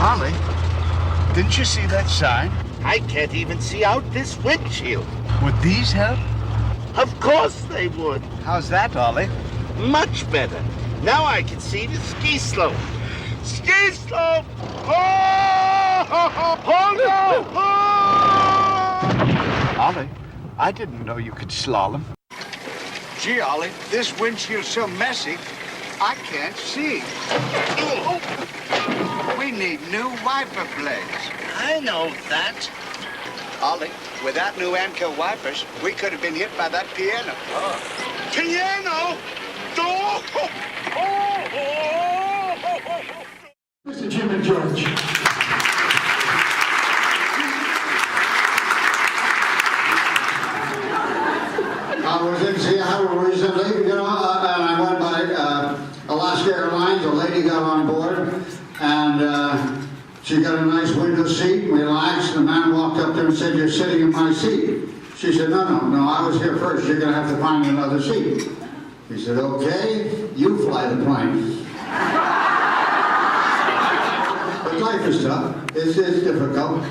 Ollie, didn't you see that sign? I can't even see out this windshield. Would these help? Of course they would. How's that, Ollie? Much better. Now I can see the ski slope. Ski slope! Oh! Oh no! Oh! Ollie, I didn't know you could slalom. Gee, Ollie, this windshield's so messy, I can't see. We need new wiper blades. I know that. Ollie, without new Anchor wipers, we could have been hit by that piano. Piano? Oh! Mr. Jim and George. I was in Seattle recently, and I went by Alaska Airlines. A lady got on board, and she got a nice window seat, relaxed. The man walked up there and said, "You're sitting in my seat." She said, no, I was here first. You're going to have to find another seat. He said, "Okay, you fly the plane." But life is tough. It's difficult.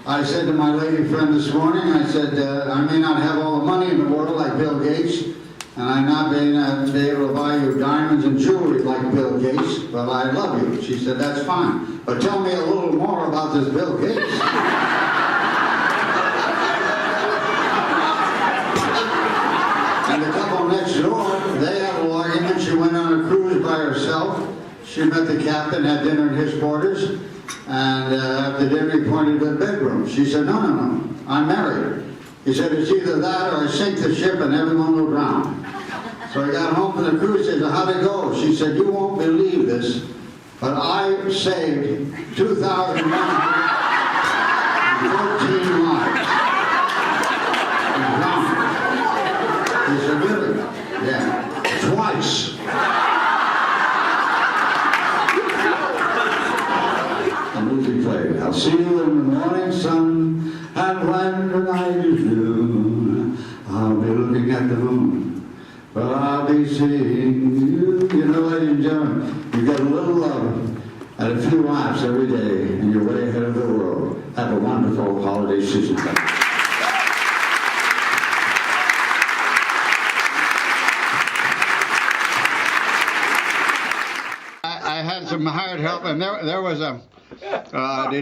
I said to my lady friend this morning, I said, I may not have all the money in the world like Bill Gates, and I may not be able to buy you diamonds and jewelry like Bill Gates, but I love you. She said, "That's fine. But tell me a little more about this Bill Gates." And the couple next door, they had a little argument. She went on a cruise by herself. She met the captain, had dinner in his quarters, and after dinner he pointed to the bedroom. She said, no, I'm married. He said, "It's either that or I sink the ship and everyone will drown." So he got home from the cruise. He said, "How'd it go?" She said, "You won't believe this, but I saved 2,114 lives." He said, "Really?" "Yeah, twice." The music played. "I'll see you in the morning sun, and when the night is new, I'll be looking at the moon. But I'll be seeing you." You know, ladies and gentlemen, you get a little love and a few laughs every day, and you're way ahead of the world. Have a wonderful holiday season. I had some hired help, and there was the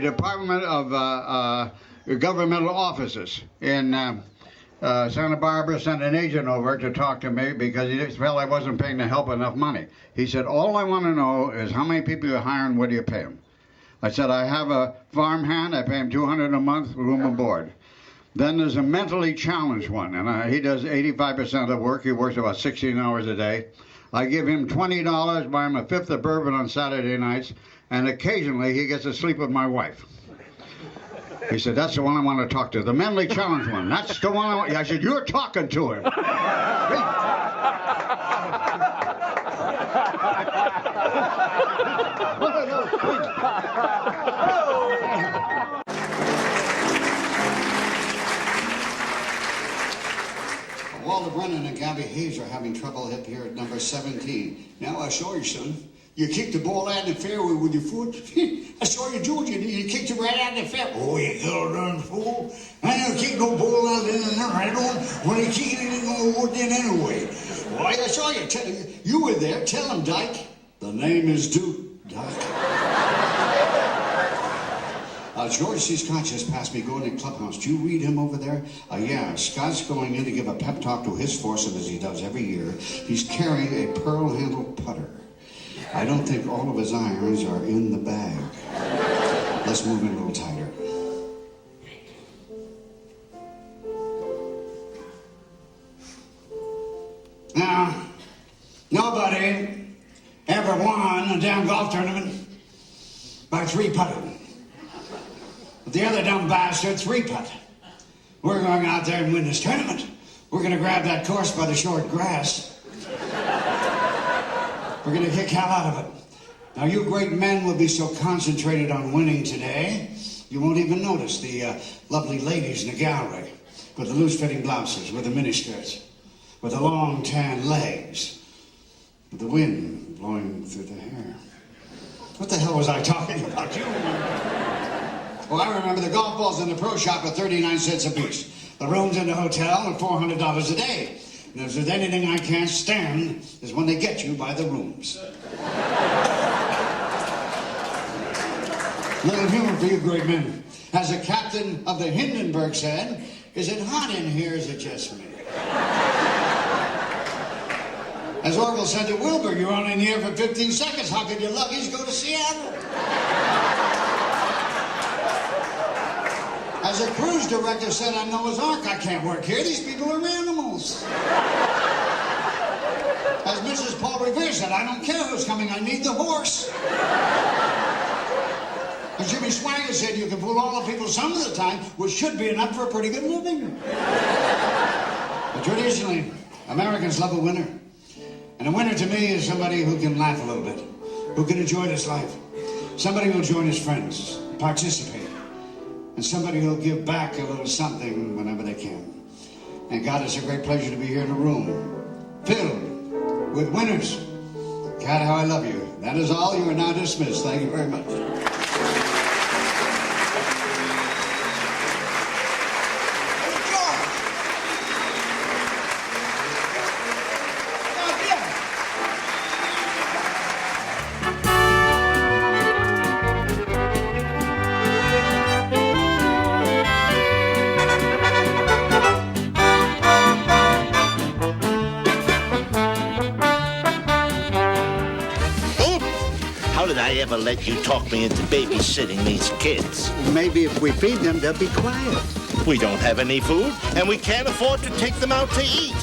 Department of Governmental Offices in Santa Barbara sent an agent over to talk to me because he felt I wasn't paying the help enough money. He said, "All I want to know is how many people you're hiring, what do you pay them?" I said, "I have a farmhand, I pay him $200 a month, room and board." Then there's a mentally challenged one, and he does 85% of the work. He works about 16 hours a day. I give him $20, buy him a fifth of bourbon on Saturday nights, and occasionally he gets to sleep with my wife. He said, "That's the one I want to talk to. The mentally challenged one. That's the one I want." I said, "You're talking to him." Walter Brennan and Gabby Hayes are having trouble up here at number 17. "Now, I saw you, son. You kicked the ball out in the fairway with your foot. I saw you do it. You kicked it right out in the fairway." "Oh, you goddamn fool. I never kicked no ball out in the right on. When you kicked it, it ain't gonna work then anyway." "Why, I saw you. You were there. Tell him, Dyke." "The name is Duke, Dyke." George C. Scott just passed me going in clubhouse. Do you read him over there? Yeah, Scott's going in to give a pep talk to his foursome as he does every year. He's carrying a pearl-handled putter. I don't think all of his irons are in the bag. Let's move in a little tighter. Now, nobody ever won a damn golf tournament by three-putting. But the other dumb bastard three-putt. We're going out there and win this tournament. We're going to grab that course by the short grass. We're going to kick hell out of it. Now, you great men will be so concentrated on winning today, you won't even notice the lovely ladies in the gallery with the loose-fitting blouses, with the miniskirts, with the long tan legs, with the wind blowing through their hair. What the hell was I talking about? You? Well, I remember the golf balls in the pro shop are 39 cents a piece. The rooms in the hotel are $400 a day. And if there's anything I can't stand, is when they get you by the rooms. Little humor for you great men. As the captain of the Hindenburg said, is it hot in here, or is it just me? As Orville said to Wilbur, you're only in the air for 15 seconds. How could your luggage go to Seattle? As a cruise director said on Noah's Ark, I can't work here. These people are animals. As Mrs. Paul Revere said, I don't care who's coming. I need the horse. As Jimmy Swaggart said, you can fool all the people some of the time, which should be enough for a pretty good living. But traditionally, Americans love a winner. And a winner to me is somebody who can laugh a little bit, who can enjoy this life, somebody who'll join his friends, participate, and somebody who'll give back a little something whenever they can. And God, it's a great pleasure to be here in a room filled with winners. God, how I love you. That is all. You are now dismissed. Thank you very much. How did I ever let you talk me into babysitting these kids? Maybe if we feed them, they'll be quiet. We don't have any food, and we can't afford to take them out to eat.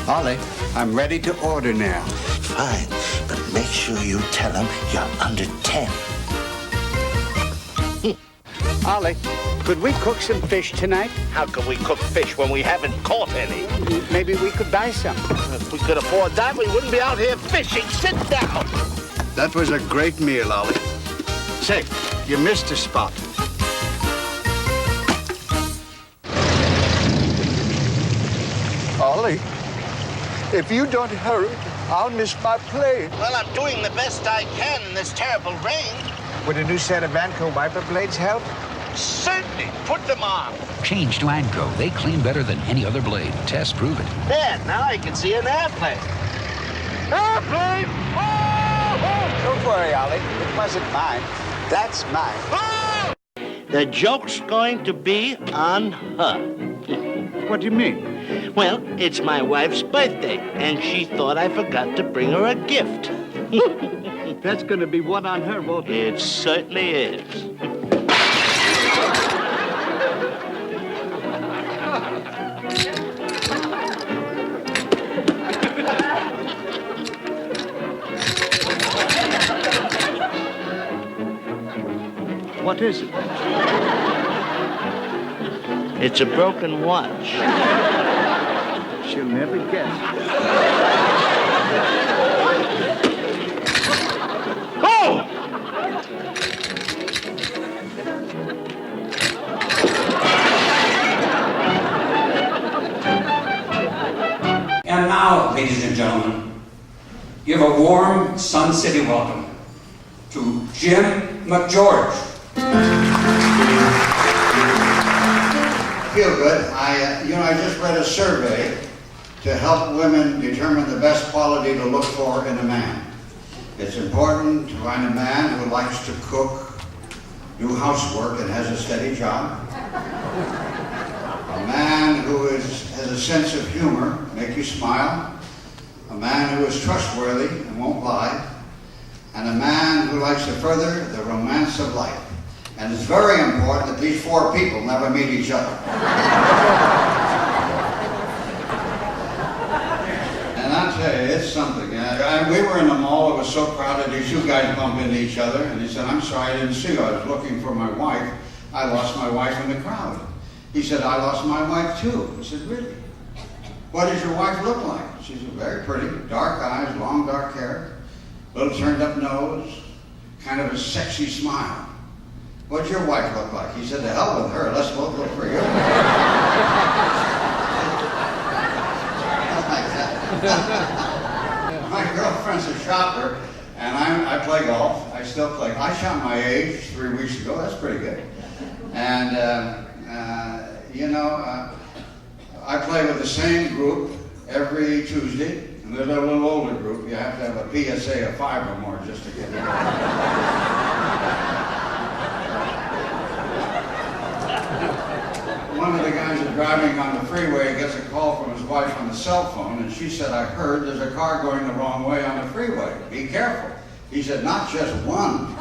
Ollie, I'm ready to order now. Fine, but make sure you tell them you're under 10. Ollie, could we cook some fish tonight? How can we cook fish when we haven't caught any? Maybe we could buy some. If we could afford that, we wouldn't be out here fishing. Sit down. That was a great meal, Ollie. Say, you missed a spot. Ollie, if you don't hurry, I'll miss my plane. Well, I'm doing the best I can in this terrible rain. Would a new set of Vanco wiper blades help? Certainly. Put them on. Change to Anco. They clean better than any other blade. Tests prove it. There, now I can see an airplane. Airplane! Oh! Don't worry, Ollie. It wasn't mine. That's mine. Oh! The joke's going to be on her. What do you mean? Well, it's my wife's birthday, and she thought I forgot to bring her a gift. That's going to be one on her, won't it? It certainly is. What is it? It's a broken watch. She'll never guess. Oh! And now, ladies and gentlemen, give a warm Sun City welcome to Jim MacGeorge. Feel good. I just read a survey to help women determine the best quality to look for in a man. It's important to find a man who likes to cook, do housework, and has a steady job. A man who has a sense of humor, make you smile. A man who is trustworthy and won't lie. And a man who likes to further the romance of life. And it's very important that these four people never meet each other. And I'll tell you, it's something. We were in the mall, it was so crowded, these two guys bumped into each other, and he said, I'm sorry, I didn't see you. I was looking for my wife. I lost my wife in the crowd. He said, I lost my wife too. He said, really? What does your wife look like? She said, very pretty, dark eyes, long dark hair, little turned up nose, kind of a sexy smile. What's your wife look like? He said, to hell with her, let's both look for you. My girlfriend's a shopper, And I play golf. I still play. I shot my age 3 weeks ago. That's pretty good. And, I play with the same group every Tuesday. And they're a little older group. You have to have a PSA of 5 or more just to get in. One of the guys is driving on the freeway, gets a call from his wife on the cell phone, and she said, I heard there's a car going the wrong way on the freeway. Be careful. He said, not just one.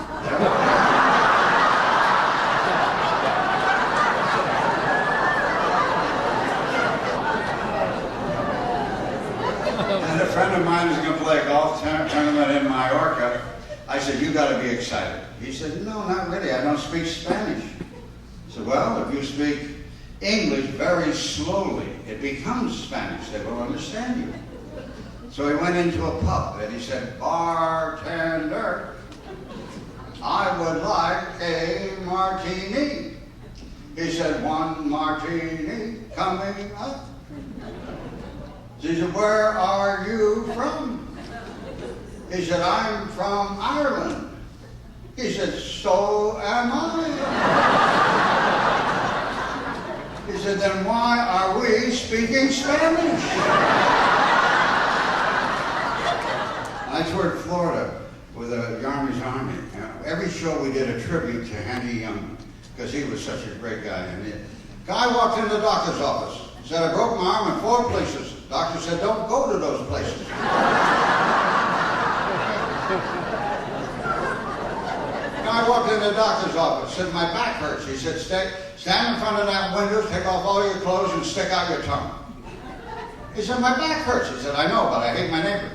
And a friend of mine is going to play a golf tournament in Mallorca. I said, you got to be excited. He said, no, not really. I don't speak Spanish. I said, well, if you speak English very slowly, it becomes Spanish. They will understand you. So he went into a pub and he said, bartender, I would like a martini. He said, 1 martini coming up. He said, where are you from? He said, I'm from Ireland. He said, so am I. He said, then why are we speaking Spanish? I toured Florida with the Army's Army. Every show we did a tribute to Henry Young because he was such a great guy. And the guy walked into the doctor's office. He said, I broke my arm in 4 places. The doctor said, don't go to those places. I walked into the doctor's office, said, my back hurts. He said, stand in front of that window, take off all your clothes, and stick out your tongue. He said, my back hurts. He said, I know, but I hate my neighbor.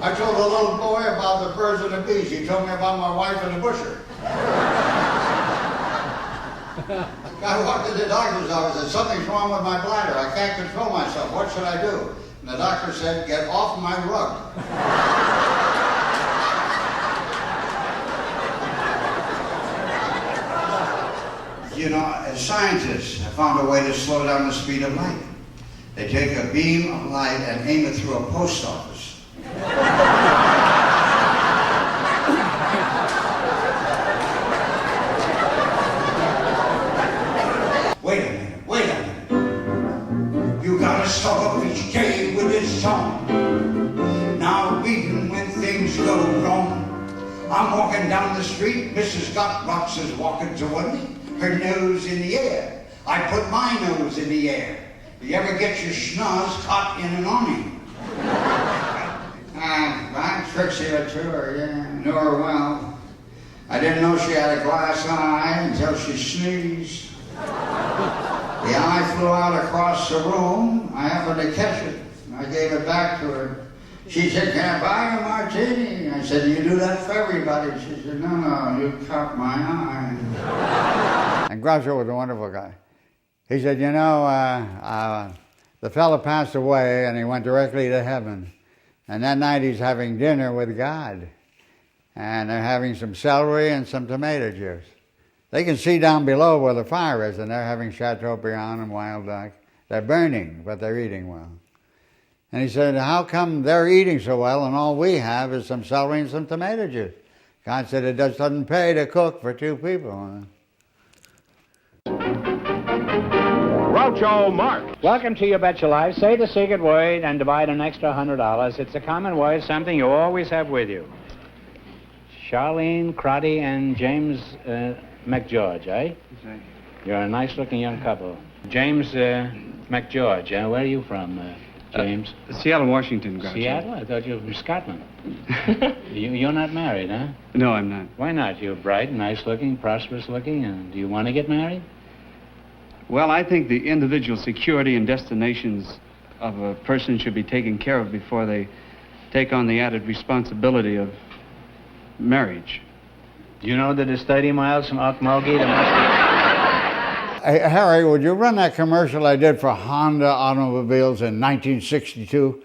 I told a little boy about the birds and the bees. He told me about my wife and the busher. I walked into the doctor's office and said, something's wrong with my bladder. I can't control myself. What should I do? And the doctor said, get off my rug. You know, as scientists have found a way to slow down the speed of light. They take a beam of light and aim it through a post office. Wait a minute. You gotta start off each day with this song. Now reading when things go wrong. I'm walking down the street, Mrs. Got Rocks is walking toward me, her nose in the air. I put my nose in the air. You ever get your schnoz caught in an awning? I'm Trixie Latour, yeah, knew her well. I didn't know she had a glass eye until she sneezed. The eye flew out across the room. I happened to catch it. I gave it back to her. She said, can I buy a martini? I said, you do that for everybody. She said, no, you caught my eye. And Groucho was a wonderful guy. He said, you know, the fella passed away and he went directly to heaven. And that night he's having dinner with God. And they're having some celery and some tomato juice. They can see down below where the fire is, and they're having Chateaubriand and wild duck. They're burning, but they're eating well. And he said, how come they're eating so well and all we have is some celery and some tomato juice? God said, it just doesn't pay to cook for 2 people. Groucho Marx. Welcome to You Bet Your Life. Say the secret word and divide an extra $100. It's a common word, something you always have with you. Charlene Crotty and James MacGeorge, eh? That's right. You're a nice-looking young couple. James MacGeorge, where are you from, James? Seattle, Washington, Groucho. Seattle? I thought you were from Scotland. You're not married, huh? No, I'm not. Why not? You're bright, nice-looking, prosperous-looking, and do you want to get married? Well, I think the individual security and destinations of a person should be taken care of before they take on the added responsibility of marriage. Do you know that it's 30 miles from Okmulgee to Hey, Harry, would you run that commercial I did for Honda automobiles in 1962?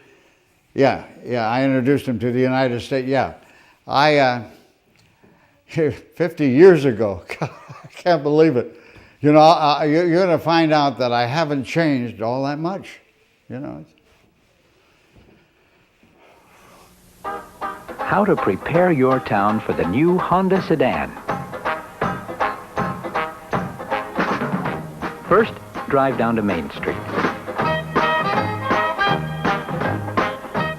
Yeah, I introduced them to the United States, yeah. 50 years ago, God, I can't believe it. You know, you're going to find out that I haven't changed all that much, you know. how to prepare your town for the new Honda sedan. First, drive down to Main Street.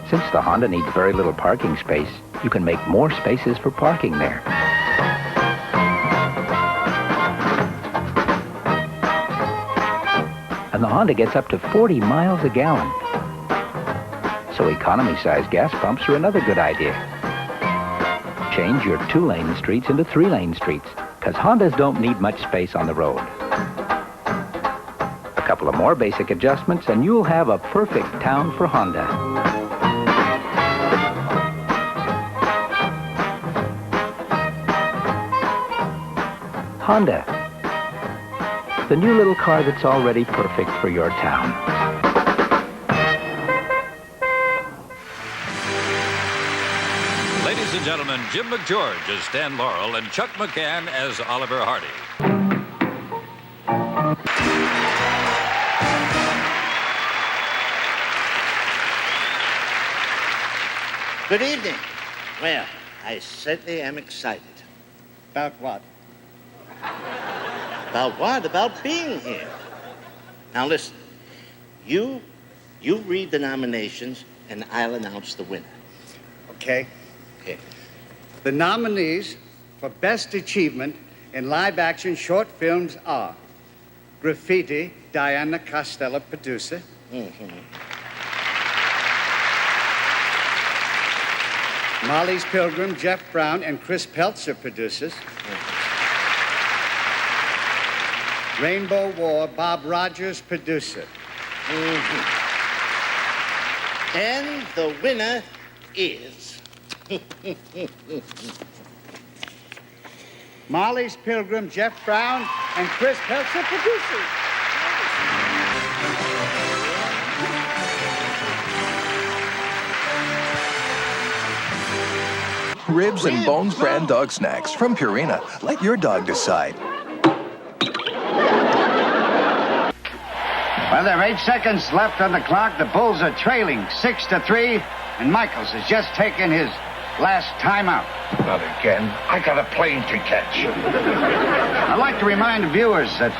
Since the Honda needs very little parking space, you can make more spaces for parking there. And the Honda gets up to 40 miles a gallon. So economy-size gas pumps are another good idea. Change your 2-lane streets into 3-lane streets, because Hondas don't need much space on the road. A couple of more basic adjustments, and you'll have a perfect town for Honda. Honda, the new little car that's already perfect for your town. Ladies and gentlemen, Jim McGeorge as Stan Laurel and Chuck McCann as Oliver Hardy. Good evening. Well, I certainly am excited. About what? About what? About being here. Now listen, you read the nominations and I'll announce the winner. Okay. Okay. The nominees for Best Achievement in Live-Action Short Films are Graffiti, Diana Costello, producer. Molly's Pilgrim, Jeff Brown and Chris Peltzer, producers. Rainbow War, Bob Rogers, producer. And the winner is... Molly's Pilgrim, Jeff Brown and Chris Peltzer, producers. Ribs and Bones brand dog snacks from Purina. Let your dog decide. Well, there are 8 seconds left on the clock. The Bulls are trailing 6-3, and Michaels has just taken his last timeout. Not again. I got a plane to catch. I'd like to remind viewers that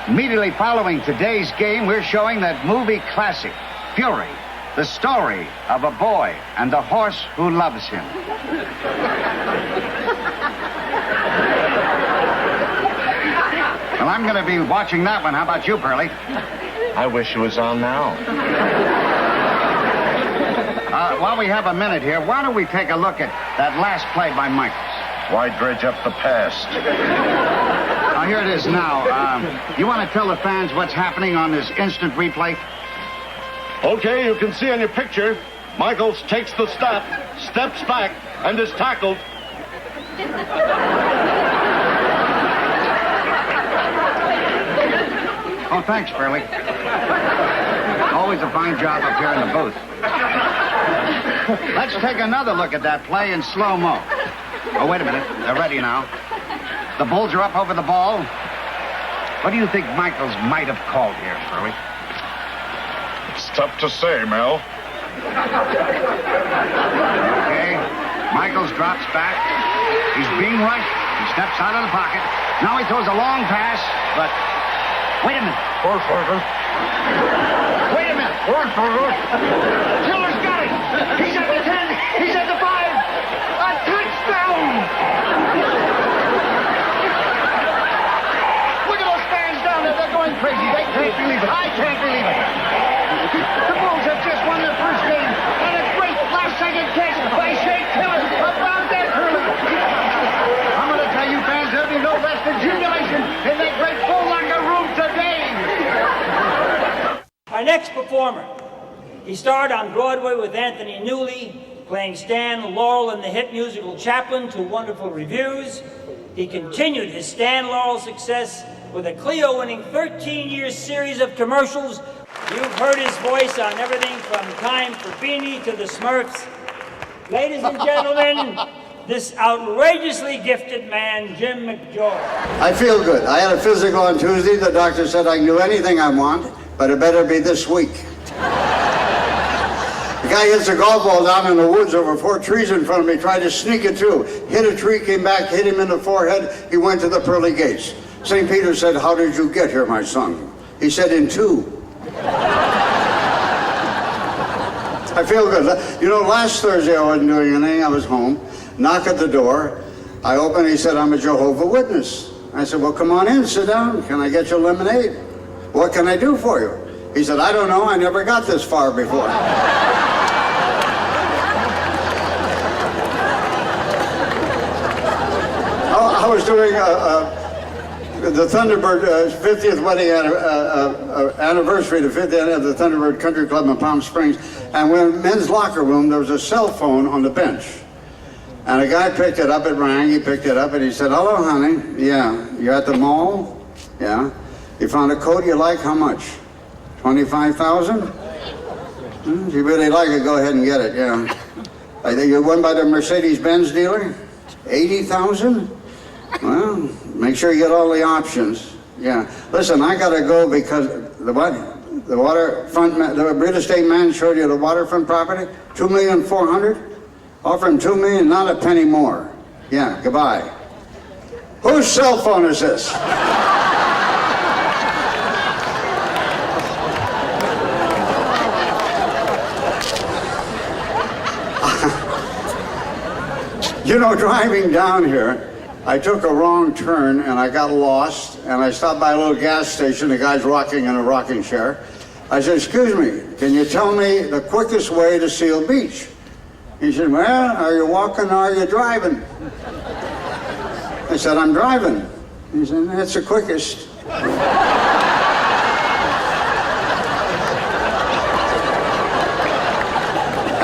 immediately following today's game, we're showing that movie classic, Fury, the story of a boy and the horse who loves him. Well, I'm going to be watching that one. How about you, Pearlie? I wish it was on now. While we have a minute here, why don't we take a look at that last play by Michaels? Why dredge up the past? Here it is now. You want to tell the fans what's happening on this instant replay? Okay, you can see on your picture, Michaels takes the step, steps back, and is tackled. Oh, thanks, Pearlie. Always a fine job up here in the booth. Let's take another look at that play in slow-mo. Oh, wait a minute. They're ready now. The Bulls are up over the ball. What do you think Michaels might have called here, Pearlie? It's tough to say, Mel. Okay. Michaels drops back. He's being rushed. He steps out of the pocket. Now he throws a long pass, but... Wait a minute. Wait a minute. Killer's got it. He's at the 10. He's at the 5. A touchdown. Look at those fans down there. They're going crazy. They can't believe it. I can't believe it. The Bulls have just won their first game. And a great last-second catch by Shea Killer around that Hurley. I'm going to tell you fans, there'll be no less than jubilation in that great Bull locker room today. Our next performer, he starred on Broadway with Anthony Newley, playing Stan Laurel in the hit musical Chaplin to wonderful reviews. He continued his Stan Laurel success with a Clio-winning 13-year series of commercials. You've heard his voice on everything from Time for Beanie to the Smurfs. Ladies and gentlemen, this outrageously gifted man, Jim McGeorge. I feel good. I had a physical on Tuesday. The doctor said I can do anything I want, but it better be this week. Because guy hits a golf ball down in the woods over 4 trees in front of me, tried to sneak it through. Hit a tree, came back, hit him in the forehead. He went to the pearly gates. St. Peter said, "How did you get here, my son?" He said, "In 2." I feel good. You know, last Thursday I wasn't doing anything. I was home. Knock at the door. I opened. He said, "I'm a Jehovah's Witness." I said, "Well, come on in. Sit down. Can I get you lemonade? What can I do for you?" He said, "I don't know. I never got this far before." I was doing the Thunderbird 50th wedding anniversary, the 50th of the Thunderbird Country Club in Palm Springs, and when men's locker room, there was a cell phone on the bench. And a guy picked it up, it rang, he picked it up, and he said, "Hello, honey. Yeah, you're at the mall? Yeah. You found a coat you like? How much? 25,000? If you really like it, go ahead and get it, yeah. I think you went by the Mercedes-Benz dealer? 80,000? Well, make sure you get all the options. Yeah. Listen, I gotta go because the what? The waterfront, the real estate man showed you the waterfront property? 2,400,000? Offer him 2 million, not a penny more. Yeah, goodbye. Whose cell phone is this? You know, driving down here, I took a wrong turn and I got lost, and I stopped by a little gas station. The guy's rocking in a rocking chair. I said, "Excuse me, can you tell me the quickest way to Seal Beach?" He said, "Well, are you walking or are you driving?" I said, "I'm driving." He said, "That's the quickest."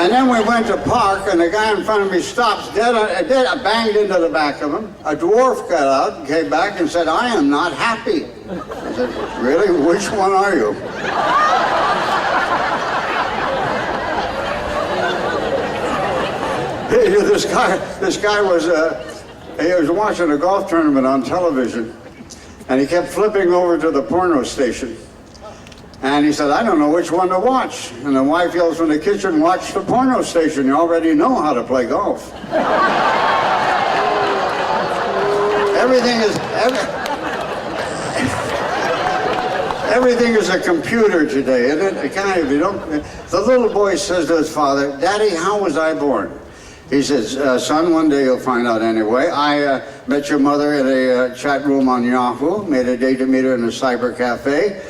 And then we went to park, and the guy in front of me stops dead. I banged into the back of him. A dwarf got out and came back and said, "I am not happy." I said, "Really? Which one are you?" This guy was he was watching a golf tournament on television, and he kept flipping over to the porno station. And he said, "I don't know which one to watch." And the wife yells from the kitchen, "Watch the porno station. You already know how to play golf." Everything is a computer today, isn't it? If you don't, the little boy says to his father, "Daddy, how was I born?" He says, "Son, one day you'll find out anyway. I met your mother in a chat room on Yahoo, made a date to meet her in a cyber cafe.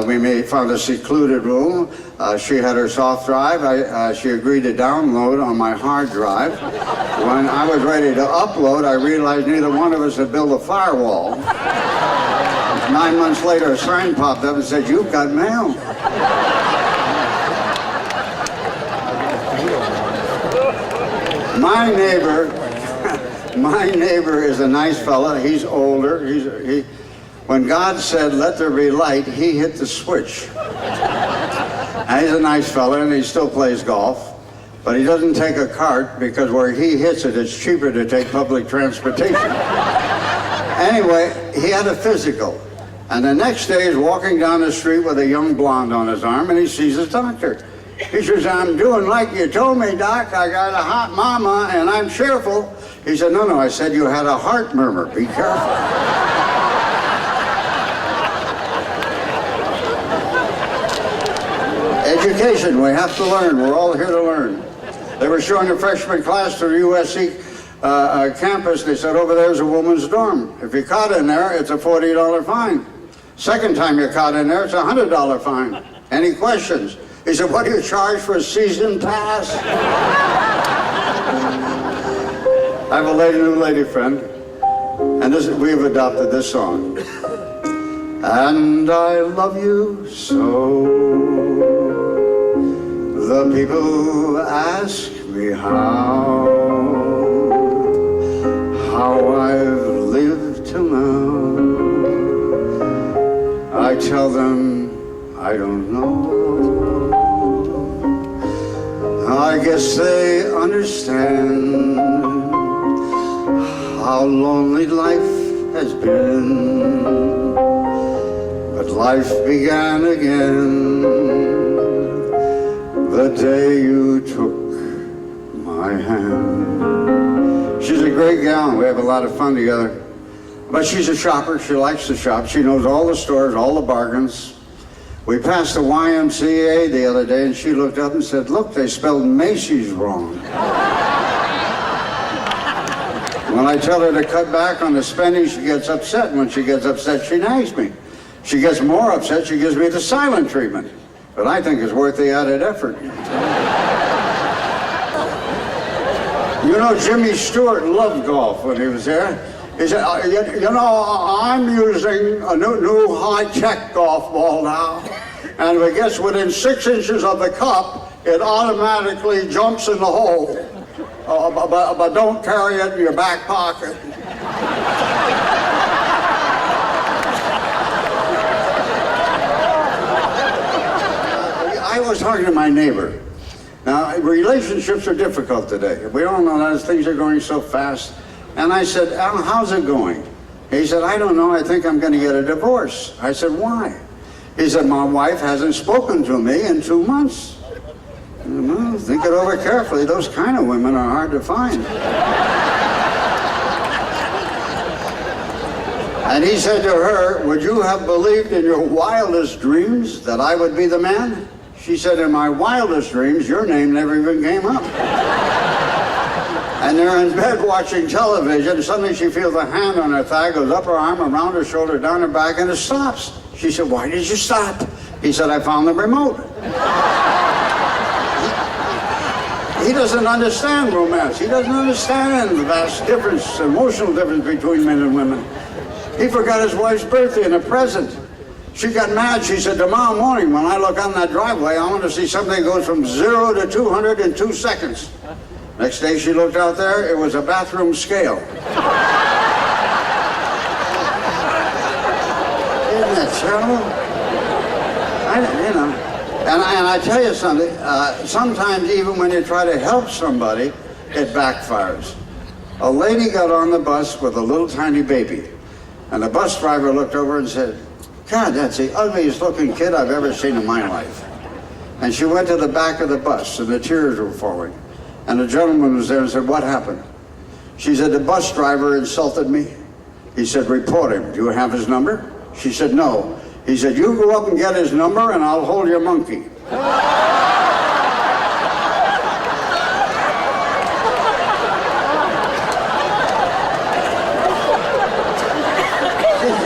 We found a secluded room. She had her soft drive. She agreed to download on my hard drive. When I was ready to upload, I realized neither one of us had built a firewall. 9 months later, a sign popped up and said, 'You've got mail.'" My neighbor is a nice fella. He's older. When God said, "Let there be light," he hit the switch. And he's a nice fella, and he still plays golf. But he doesn't take a cart because where he hits it, it's cheaper to take public transportation. Anyway, he had a physical. And the next day, he's walking down the street with a young blonde on his arm, and he sees his doctor. He says, "I'm doing like you told me, Doc. I got a hot mama, and I'm cheerful." He said, No, I said you had a heart murmur. Be careful." Education, we have to learn. We're all here to learn. They were showing a freshman class to the USC campus. They said, "Over there's a woman's dorm. If you're caught in there, it's a $40 fine. Second time you're caught in there, it's a $100 fine. Any questions?" He said, "What do you charge for a season pass?" I have a new lady friend, and we've adopted this song. "And I love you so. The people ask me how I've lived till now. I tell them I don't know. I guess they understand how lonely life has been. But life began again the the day you took my hand. She's a great gal. We have a lot of fun together. But she's a shopper. She likes to shop. She knows all the stores, all the bargains. We passed the YMCA the other day, and she looked up and said, "Look, they spelled Macy's wrong." When I tell her to cut back on the spending, she gets upset. When she gets upset, she nags me. She gets more upset, she gives me the silent treatment. But I think it's worth the added effort. You know, Jimmy Stewart loved golf when he was there. He said, you know, I'm using a new high-tech golf ball now, and if it gets within 6 inches of the cup, it automatically jumps in the hole. But don't carry it in your back pocket. I was talking to my neighbor. Now, relationships are difficult today. We all know that as things are going so fast. And I said, "Al, how's it going?" He said, "I don't know. I think I'm going to get a divorce." I said, "Why?" He said, "My wife hasn't spoken to me in 2 months." Well, think it over carefully. Those kind of women are hard to find. And he said to her, "Would you have believed in your wildest dreams that I would be the man?" She said, "In my wildest dreams, your name never even came up." And they're in bed watching television. Suddenly she feels a hand on her thigh, goes up her arm, around her shoulder, down her back, and it stops. She said, "Why did you stop?" He said, "I found the remote." He doesn't understand romance. He doesn't understand the vast difference, emotional difference between men and women. He forgot his wife's birthday and a present. She got mad. She said, "Tomorrow morning when I look on that driveway, I want to see something that goes from 0 to 200 in 2 seconds. Next day she looked out there, it was a bathroom scale. Isn't that terrible? And I tell you something, sometimes even when you try to help somebody, it backfires. A lady got on the bus with a little tiny baby, and the bus driver looked over and said, "God, that's the ugliest looking kid I've ever seen in my life." And she went to the back of the bus, and the tears were falling. And the gentleman was there and said, "What happened?" She said, "The bus driver insulted me." He said, "Report him. Do you have his number?" She said, "No." He said, "You go up and get his number and I'll hold your monkey."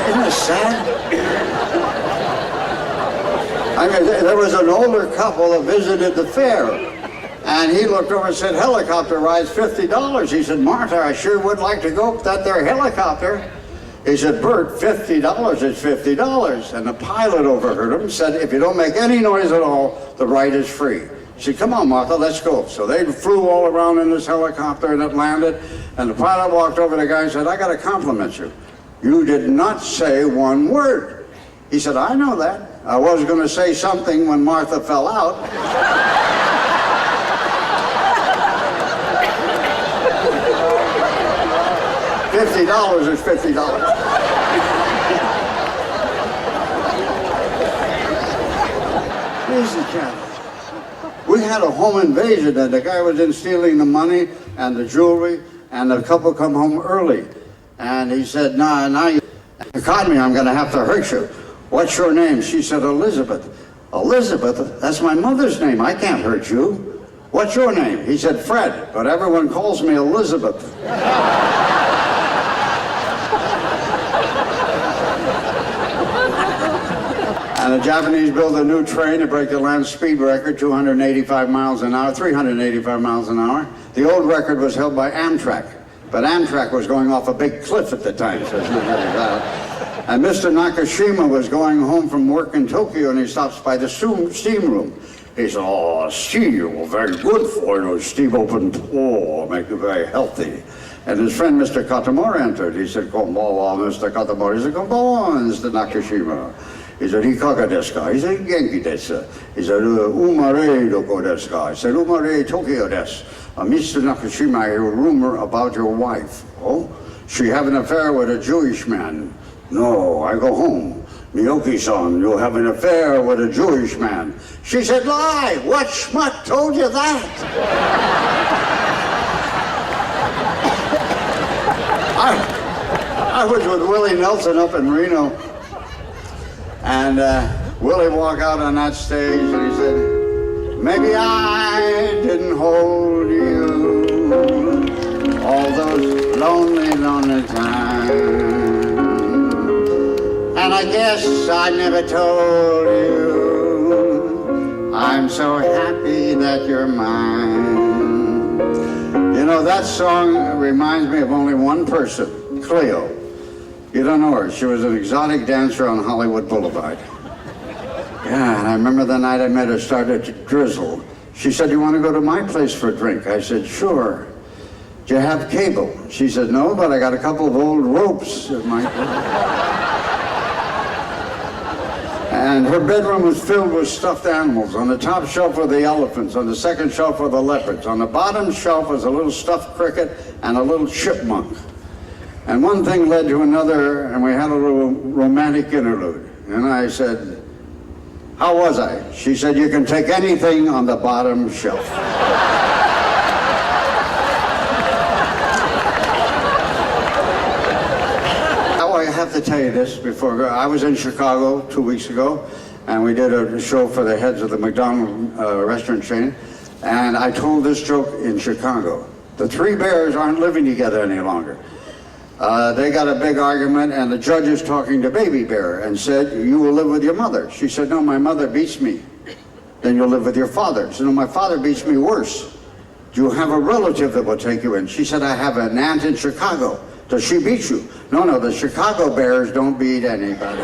Isn't it sad? I mean, there was an older couple that visited the fair. And he looked over and said, "Helicopter ride's $50. He said, "Martha, I sure would like to go up that there helicopter." He said, "Bert, $50 is $50. And the pilot overheard him and said, "If you don't make any noise at all, the ride is free." She said, "Come on, Martha, let's go." So they flew all around in this helicopter and it landed. And the pilot walked over to the guy and said, "I got to compliment you. You did not say one word." He said, "I know that. I was going to say something when Martha fell out." $50 is $50. Crazy cat. We had a home invasion and the guy was in stealing the money and the jewelry, and the couple come home early. And he said, "Nah, you caught me, I'm going to have to hurt you. What's your name?" She said, "Elizabeth." "Elizabeth? That's my mother's name. I can't hurt you." "What's your name?" He said, "Fred, but everyone calls me Elizabeth." And the Japanese built a new train to break the land speed record, 285 miles an hour, 385 miles an hour. The old record was held by Amtrak, but Amtrak was going off a big cliff at the time, so it's not really that. And Mr. Nakashima was going home from work in Tokyo, and he stops by the steam room. He said, "Oh, steam, very good for you, steam open, make you very healthy." And his friend, Mr. Katamori, entered. He said, "Konbanwa, Mr. Katamori." He said, "Konbanwa, Mr. Nakashima." He said, "Ikaga desu ka?" He said, "Genki desu." He said, "Umare doko desu ka?" He said, "Umare Tokyo desu." "Mr. Nakashima, I hear a rumor about your wife." "Oh, she have an affair with a Jewish man." "No, I go home." Miyoki-san, you have an affair with a Jewish man. She said, lie! What schmuck told you that? I was with Willie Nelson up in Reno, and Willie walked out on that stage and he said, maybe I didn't hold you all those lonely, lonely times. And I guess I never told you I'm so happy that you're mine. You know, that song reminds me of only one person, Cleo. You don't know her. She was an exotic dancer on Hollywood Boulevard. Yeah, and I remember the night I met her, started to drizzle. She said, you want to go to my place for a drink? I said, sure. Do you have cable? She said, no, but I got a couple of old ropes at my... And her bedroom was filled with stuffed animals. On the top shelf were the elephants. On the second shelf were the leopards. On the bottom shelf was a little stuffed cricket and a little chipmunk. And one thing led to another, and we had a little romantic interlude. And I said, how was I? She said, you can take anything on the bottom shelf. I have to tell you this before. I was in Chicago 2 weeks ago, and we did a show for the heads of the McDonald's restaurant chain, and I told this joke in Chicago. The three bears aren't living together any longer. They got a big argument, and the judge is talking to Baby Bear and said, you will live with your mother. She said, no, my mother beats me. Then you'll live with your father. She said, no, my father beats me worse. Do you have a relative that will take you in? She said, I have an aunt in Chicago. Does she beat you? No, no, the Chicago Bears don't beat anybody.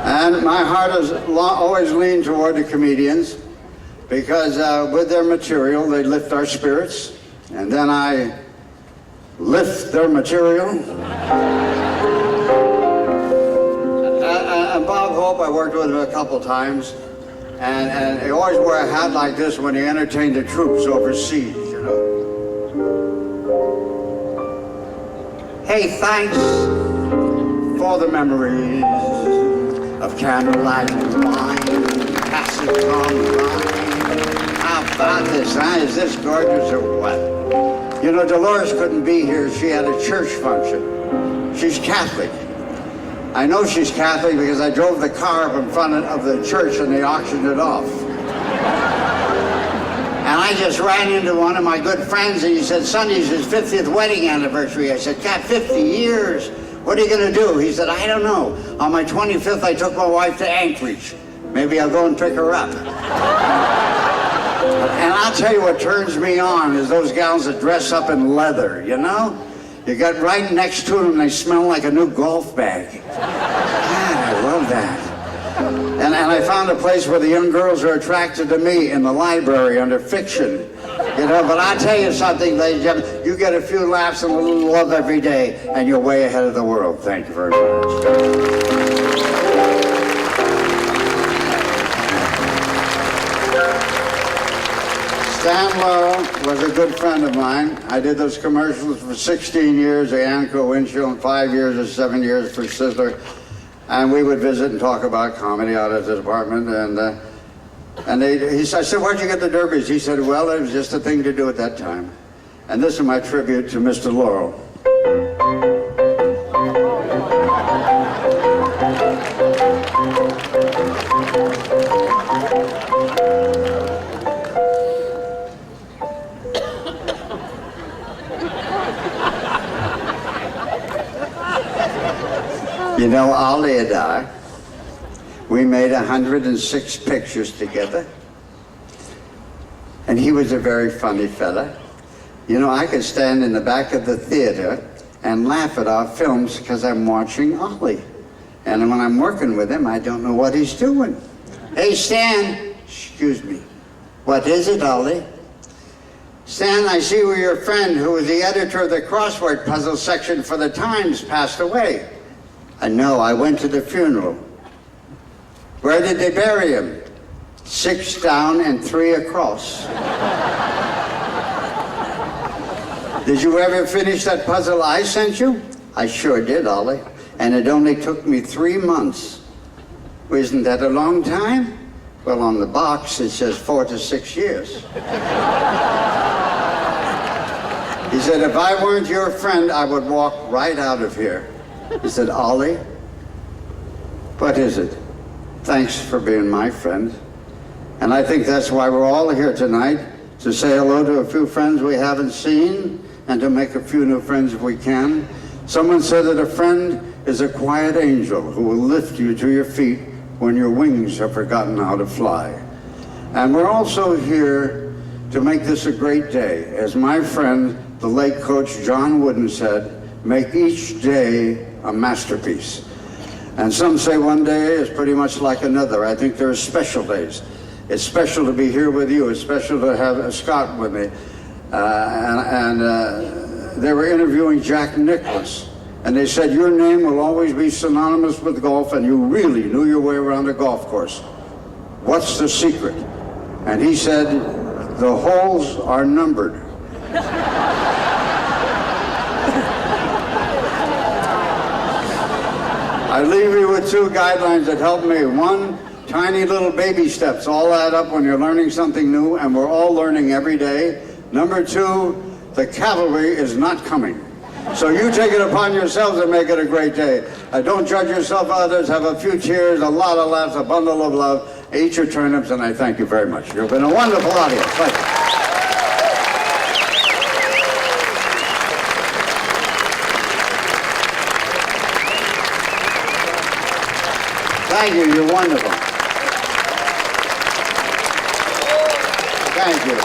And my heart has always leaned toward the comedians because with their material, they lift our spirits. And then I lift their material. And Bob Hope, I worked with him a couple times, and he always wore a hat like this when he entertained the troops overseas, you know. Hey, thanks for the memories of candlelight and wine, passing on the line. How about this, huh? Is this gorgeous or what? You know, Dolores couldn't be here. She had a church function. She's Catholic. I know she's Catholic because I drove the car up in front of the church and they auctioned it off. And I just ran into one of my good friends and he said, Sunday's his 50th wedding anniversary. I said, God, 50 years? What are you going to do? He said, I don't know. On my 25th, I took my wife to Anchorage. Maybe I'll go and pick her up. And I'll tell you what turns me on is those gals that dress up in leather, you know? You got right next to them, they smell like a new golf bag. God, I love that. And I found a place where the young girls are attracted to me in the library under fiction. You know, but I'll tell you something, ladies and gentlemen, you get a few laughs and a little love every day, and you're way ahead of the world. Thank you very much. Stan Laurel was a good friend of mine. I did those commercials for 16 years, Anco Winchell, and 5 years or 7 years for Sizzler. And we would visit and talk about comedy out at the department. I said, where'd you get the derbies? He said, well, it was just a thing to do at that time. And this is my tribute to Mr. Laurel. You know, Ali and I, we made 106 pictures together. And he was a very funny fella. You know, I could stand in the back of the theater and laugh at our films because I'm watching Ollie. And when I'm working with him, I don't know what he's doing. Hey, Stan. Excuse me. What is it, Ollie? Stan, I see where your friend, who was the editor of the crossword puzzle section for the Times, passed away. I know, I went to the funeral. Where did they bury him? 6 down and 3 across. Did you ever finish that puzzle I sent you? I sure did, Ollie. And it only took me 3 months. Well, isn't that a long time? Well, on the box it says 4 to 6 years. He said, if I weren't your friend, I would walk right out of here. He said, Ollie, what is it? Thanks for being my friend. And I think that's why we're all here tonight, to say hello to a few friends we haven't seen and to make a few new friends if we can. Someone said that a friend is a quiet angel who will lift you to your feet when your wings have forgotten how to fly. And we're also here to make this a great day. As my friend, the late Coach John Wooden said, make each day a masterpiece. And some say one day is pretty much like another. I think there are special days. It's special to be here with you. It's special to have Scott with me. They were interviewing Jack Nicklaus, and they said, your name will always be synonymous with golf, and you really knew your way around a golf course. What's the secret? And he said, the holes are numbered. I leave you with 2 guidelines that help me. 1, tiny little baby steps all add up when you're learning something new, and we're all learning every day. Number 2, the cavalry is not coming. So you take it upon yourselves and make it a great day. Don't judge yourself, others. Have a few cheers, a lot of laughs, a bundle of love. Eat your turnips, and I thank you very much. You've been a wonderful audience. Thank you. Thank you. You're wonderful. Thank you.